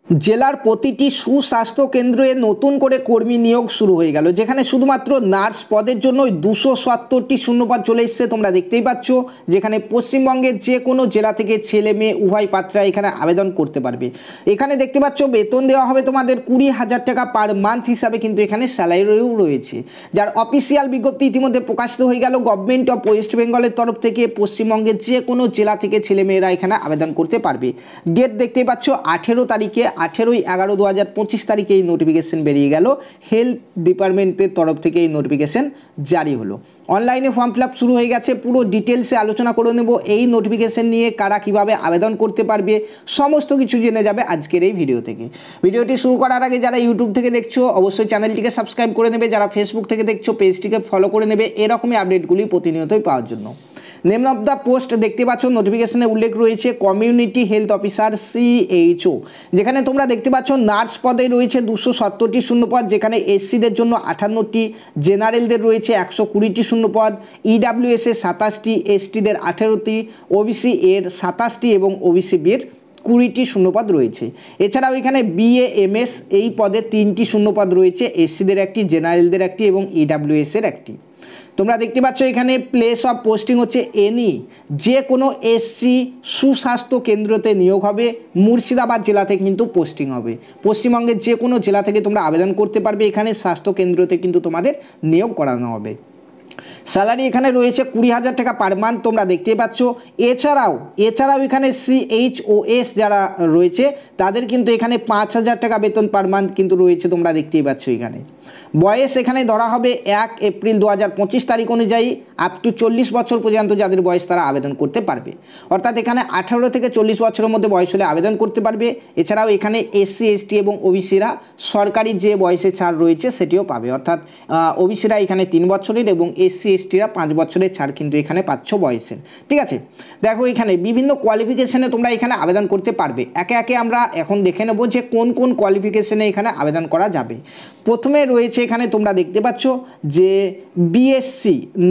জেলার প্রতিটি সুস্বাস্থ্য কেন্দ্রে নতুন করে কর্মী নিয়োগ শুরু হয়ে গেল, যেখানে শুধুমাত্র নার্স পদের জন্য 270টি শূন্যপদ চলে এসছে। তোমরা দেখতেই পাচ্ছ, যেখানে পশ্চিমবঙ্গের যে কোনো জেলা থেকে ছেলে মেয়ে উভয় পাত্রা এখানে আবেদন করতে পারবে। এখানে দেখতে পাচ্ছ বেতন দেওয়া হবে তোমাদের 20,000 টাকা পার মান্থ হিসাবে, কিন্তু এখানে স্যালারিও রয়েছে, যার অফিসিয়াল বিজ্ঞপ্তি ইতিমধ্যে প্রকাশিত হয়ে গেল গভর্নমেন্ট অফ ওয়েস্ট বেঙ্গলের তরফ থেকে। পশ্চিমবঙ্গের যে কোনো জেলা থেকে ছেলেমেয়েরা এখানে আবেদন করতে পারবে। ডেট দেখতেই পাচ্ছ 18 তারিখে, 18/11/2025 তারিখে এই নোটিফিকেশন বেরিয়ে গেল। হেলথ ডিপার্টমেন্টের তরফ থেকে এই নোটিফিকেশন জারি হলো। অনলাইনে ফর্ম ফিল আপ শুরু হয়ে গেছে। পুরো ডিটেলসে আলোচনা করে নেব এই নোটিফিকেশন নিয়ে, কারা কিভাবে আবেদন করতে পারবে, সমস্ত কিছু জেনে যাবে আজকের এই ভিডিও থেকে। ভিডিওটি শুরু করার আগে যারা ইউটিউব থেকে দেখছো অবশ্যই চ্যানেলটিকে সাবস্ক্রাইব করে নেবে, যারা ফেসবুক থেকে দেখছো পেজটিকে ফলো করে নেবে এরকমই আপডেটগুলি প্রতিনিয়তই পাওয়ার জন্য। নেম অফ দ্য পোস্ট দেখতে পাচ্ছ নোটিফিকেশনে উল্লেখ রয়েছে কমিউনিটি হেলথ অফিসার CHO, যেখানে তোমরা দেখতে পাচ্ছ নার্স পদে রয়েছে 270টি শূন্যপদ, যেখানে এসসিদের জন্য 58টি, জেনারেলদের রয়েছে 120টি শূন্যপদ, EWS এর 27টি, এসটিদের 18টি, OBC এর 27টি এবং OBC বির 20টি শূন্যপদ রয়েছে। এছাড়াও এখানে BA/MS এই পদে 3টি শূন্যপদ রয়েছে, এসসিদের একটি, জেনারেলদের একটি এবং EWS এর একটি। তোমরা দেখতে পাচ্ছ এখানে প্লেস অফ পোস্টিং হচ্ছে এনি, যে কোনো এসসি সুস্বাস্থ্য কেন্দ্রতে নিয়োগ হবে। মুর্শিদাবাদ জেলা থেকে কিন্তু পোস্টিং হবে। পশ্চিমবঙ্গের যে কোনো জেলা থেকে তোমরা আবেদন করতে পারবে, এখানে স্বাস্থ্য কেন্দ্রতে কিন্তু তোমাদের নিয়োগ করানো হবে। স্যালারি এখানে রয়েছে 20,000 টাকা পার মান্থ, তোমরা দেখতেই পাচ্ছ। এছাড়াও এখানে CHOS যারা রয়েছে তাদের কিন্তু এখানে 5,000 টাকা বেতন পার মান্থ কিন্তু রয়েছে, তোমরা দেখতেই পাচ্ছ। এখানে বয়স এখানে ধরা হবে 1 এপ্রিল 2025 তারিখ অনুযায়ী আপ টু 40 বছর পর্যন্ত যাদের বয়স তারা আবেদন করতে পারবে। অর্থাৎ এখানে 18 থেকে 40 বছরের মধ্যে বয়স হলে আবেদন করতে পারবে। এছাড়াও এখানে SC ST এবং OBCরা সরকারি যে বয়সে ছাড় রয়েছে সেটিও পাবে, অর্থাৎ OBCরা এখানে 3 বছরের এবং SC STরা 5 বছরের ছাড় কিন্তু এখানে পাচ্ছ বয়সের। ঠিক আছে, দেখো এখানে বিভিন্ন কোয়ালিফিকেশনে তোমরা এখানে আবেদন করতে পারবে। একে একে আমরা এখন দেখে নেব যে কোন কোন কোয়ালিফিকেশনে এখানে আবেদন করা যাবে। প্রথমে রয়েছে এখানে তোমরা দেখতে পাচ্ছ যে BSc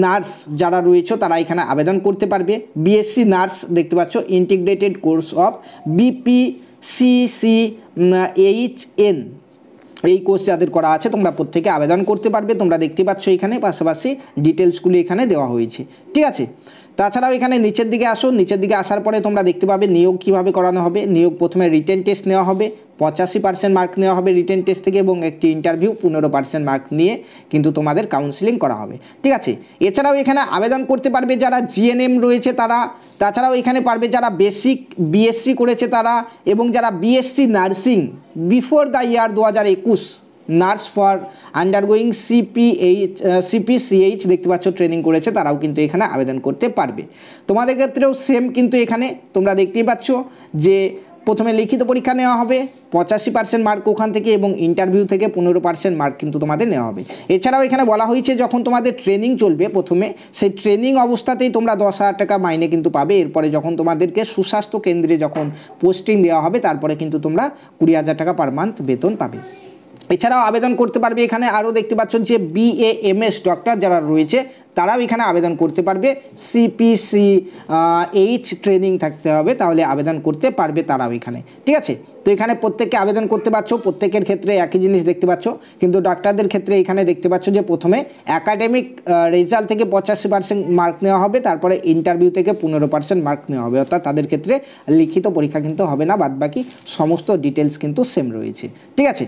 নার্স যারা রয়েছে তারা এখানে আবেদন করতে পারবে। BSc নার্স দেখতে পাচ্ছ ইন্টিগ্রেটেড কোর্স অফ BPCCHN এই কোর্স যাদের করা আছে তোমরা প্রত্যেকে আবেদন করতে পারবে। তোমরা দেখতে পাচ্ছ এখানে পাশাপাশি ডিটেলসগুলি এখানে দেওয়া হয়েছে। ঠিক আছে, তাছাড়াও এখানে নিচের দিকে আসো, নিচের দিকে আসার পরে তোমরা দেখতে পাবে নিয়োগ কিভাবে করানো হবে। নিয়োগ প্রথমে রিটেন টেস্ট নেওয়া হবে, 85% মার্ক নেওয়া হবে রিটেন টেস্ট থেকে, এবং একটি ইন্টারভিউ 15% মার্ক নিয়ে কিন্তু তোমাদের কাউন্সিলিং করা হবে। ঠিক আছে, এছাড়াও এখানে আবেদন করতে পারবে যারা GNM রয়েছে তারা, তাছাড়াও এখানে পারবে যারা বেসিক BSc করেছে তারা, এবং যারা BSc nursing before the year 2021 nurse for undergoing CPCH দেখতে পাচ্ছ ট্রেনিং করেছে তারাও কিন্তু এখানে আবেদন করতে পারবে। তোমাদের ক্ষেত্রেও সেম, কিন্তু এখানে তোমরা দেখতেই পাচ্ছ যে প্রথমে লিখিত পরীক্ষা নেওয়া হবে, 85% মার্ক ওখান থেকে, এবং ইন্টারভিউ থেকে 15% মার্ক কিন্তু তোমাদের নেওয়া হবে। এছাড়াও এখানে বলা হয়েছে যখন তোমাদের ট্রেনিং চলবে প্রথমে, সেই ট্রেনিং অবস্থাতেই তোমরা 10,000 টাকা মাইনে কিন্তু পাবে। এরপরে যখন তোমাদেরকে সুস্বাস্থ্য কেন্দ্রে যখন পোস্টিং দেওয়া হবে তারপরে কিন্তু তোমরা 20,000 টাকা পার মান্থ বেতন পাবে। এছাড়াও আবেদন করতে পারবে এখানে আরও দেখতে পাচ্ছ যে BAMS ডক্টর যারা রয়েছে তারাও এখানে আবেদন করতে পারবে। CPCH ট্রেনিং থাকতে হবে, তাহলে আবেদন করতে পারবে তারাও এখানে। ঠিক আছে, তো এখানে প্রত্যেককে আবেদন করতে পারছো, প্রত্যেকের ক্ষেত্রে একই জিনিস দেখতে পাচ্ছ। কিন্তু ডাক্তারদের ক্ষেত্রে এখানে দেখতে পাচ্ছ যে প্রথমে একাডেমিক রেজাল্ট থেকে 85% মার্ক নেওয়া হবে, তারপরে ইন্টারভিউ থেকে 15% মার্ক নেওয়া হবে, অর্থাৎ তাদের ক্ষেত্রে লিখিত পরীক্ষা কিন্তু হবে না, বাদবাকি সমস্ত ডিটেলস কিন্তু সেম রয়েছে। ঠিক আছে,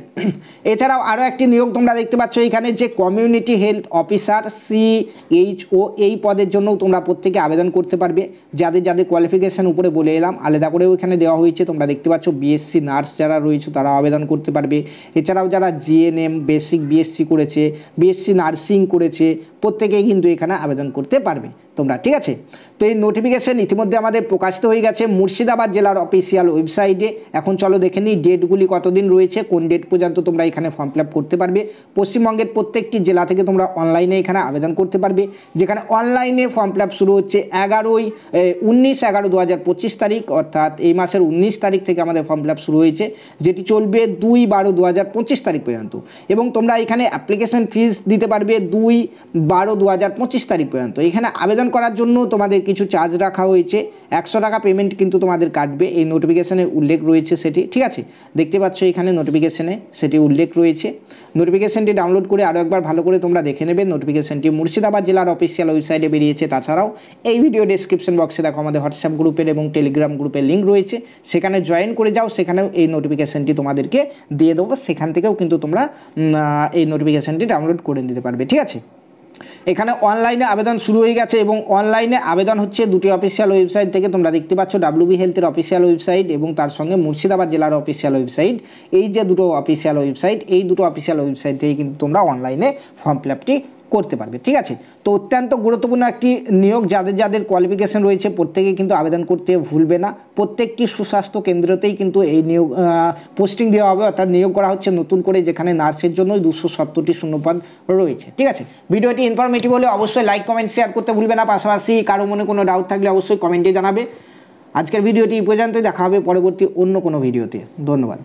এছাড়াও আরও একটি নিয়োগ তোমরা দেখতে পাচ্ছ এখানে যে কমিউনিটি হেলথ অফিসার CHO এই পদের জন্যও তোমরা প্রত্যেকে আবেদন করতে পারবে। যাদের যাদের কোয়ালিফিকেশান উপরে বলে এলাম, আলাদা করেও এখানে দেওয়া হয়েছে। তোমরা দেখতে পাচ্ছ BSc নার্স যারা রয়েছে তারা আবেদন করতে পারবে। এছাড়াও যারা GNM বেসিক BSc করেছে, BSc নার্সিং করেছে, প্রত্যেকেই কিন্তু এখানে আবেদন করতে পারবে তোমরা। ঠিক আছে, তো এই নোটিফিকেশান ইতিমধ্যে আমাদের প্রকাশিত হয়ে গেছে মুর্শিদাবাদ জেলার অফিসিয়াল ওয়েবসাইটে। এখন চলো দেখে নিই ডেটগুলি কতদিন রয়েছে, কোন ডেট পর্যন্ত তোমরা এখানে ফর্ম ফিল আপ করতে পারবে। পশ্চিমবঙ্গের প্রত্যেকটি জেলা থেকে তোমরা অনলাইনে এখানে আবেদন করতে পারবে। যেখানে অনলাইনে ফর্ম ফিল আপ শুরু হচ্ছে 19/11/2025 তারিখ, অর্থাৎ এই মাসের 19 তারিখ থেকে আমাদের ফর্ম ফিল আপ শুরু হয়েছে, যেটি চলবে 2/12/2025 তারিখ পর্যন্ত। এবং তোমরা এখানে অ্যাপ্লিকেশন ফিস দিতে পারবে 2/12/2025 তারিখ পর্যন্ত। এখানে আবেদন করার জন্য তোমাদের কিছু চার্জ রাখা হয়েছে, 100 টাকা পেমেন্ট কিন্তু তোমাদের কাটবে, এই নোটিফিকেশানে উল্লেখ রয়েছে সেটি, ঠিক আছে, দেখতে পাচ্ছ এখানে নোটিফিকেশানে সেটি উল্লেখ রয়েছে। নোটিফিকেশানটি ডাউনলোড করে আরও একবার ভালো করে তোমরা দেখে নেবে। নোটিফিকেশানটি মুর্শিদাবাদ জেলার অফিসিয়াল ওয়েবসাইটে বেরিয়েছে। তাছাড়াও এই ভিডিও ডেসক্রিপশন বক্সে দেখো আমাদের হোয়াটসঅ্যাপ গ্রুপের এবং টেলিগ্রাম গ্রুপের লিঙ্ক রয়েছে, সেখানে জয়েন করে যাও, সেখানেও এই নোটিফিকেশানটি তোমাদেরকে দিয়ে দেবো, সেখান থেকেও কিন্তু তোমরা এই নোটিফিকেশানটি ডাউনলোড করে নিতে পারবে, ঠিক আছে। এখানে অনলাইনে আবেদন শুরু হয়ে গেছে এবং অনলাইনে আবেদন হচ্ছে দুটি অফিসিয়াল ওয়েবসাইট থেকে, তোমরা দেখতে পাচ্ছ WB হেলথের অফিসিয়াল ওয়েবসাইট এবং তার সঙ্গে মুর্শিদাবাদ জেলার অফিসিয়াল ওয়েবসাইট। এই যে দুটো অফিসিয়াল ওয়েবসাইট, এই দুটো অফিসিয়াল ওয়েবসাইট থেকে কিন্তু তোমরা অনলাইনে ফর্ম ফিল আপটি করতে পারবে, ঠিক আছে। তো অত্যন্ত গুরুত্বপূর্ণ একটি নিয়োগ, যাদের যাদের কোয়ালিফিকেশন রয়েছে প্রত্যেকে কিন্তু আবেদন করতে ভুলবে না। প্রত্যেকটি সুস্বাস্থ্য কেন্দ্রতেই কিন্তু এই নিয়োগ পোস্টিং দেওয়া হবে, অর্থাৎ নিয়োগ করা হচ্ছে নতুন করে, যেখানে নার্সের জন্য 270টি শূন্যপদ রয়েছে, ঠিক আছে। ভিডিওটি ইনফরমেটিভ হলে অবশ্যই লাইক কমেন্ট শেয়ার করতে ভুলবে না। পাশাপাশি কারো মনে কোনো ডাউট থাকলে অবশ্যই কমেন্টে জানাবে। আজকের ভিডিওটি এই পর্যন্তই, দেখা হবে পরবর্তী অন্য কোনো ভিডিওতে। ধন্যবাদ।